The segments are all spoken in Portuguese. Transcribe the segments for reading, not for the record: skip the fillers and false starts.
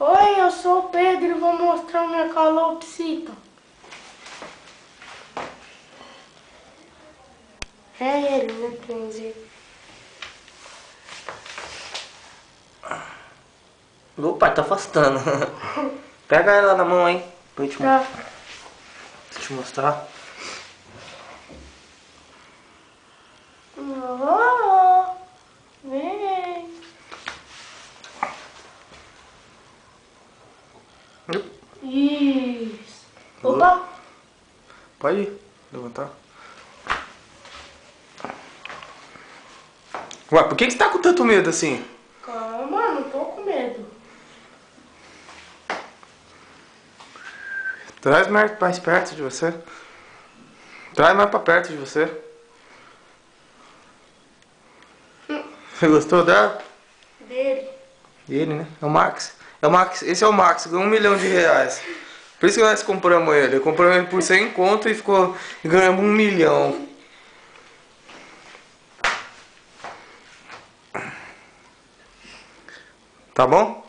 Oi, eu sou o Pedro e vou mostrar minha calopsita. É ele, né, Kenzie? Opa, tá afastando. Pega ela na mão aí, pra eu Tá. te mostrar. Oh, vem. Isso. Opa. Pode levantar. Ué, por que você tá com tanto medo assim? Calma, não tô com medo. Traz mais perto de você. Traz mais pra perto de você. Você gostou dela? Dele. Dele, né? É o Max. É o Max. Esse é o Max, ganhou R$ 1 milhão. Por isso que nós compramos ele. Compramos ele por 100 conto e ganhamos 1 milhão. Tá bom?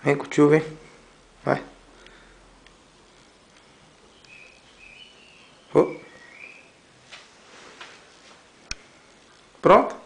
Vem com o tio, vem. Vai. Oh. Pronto?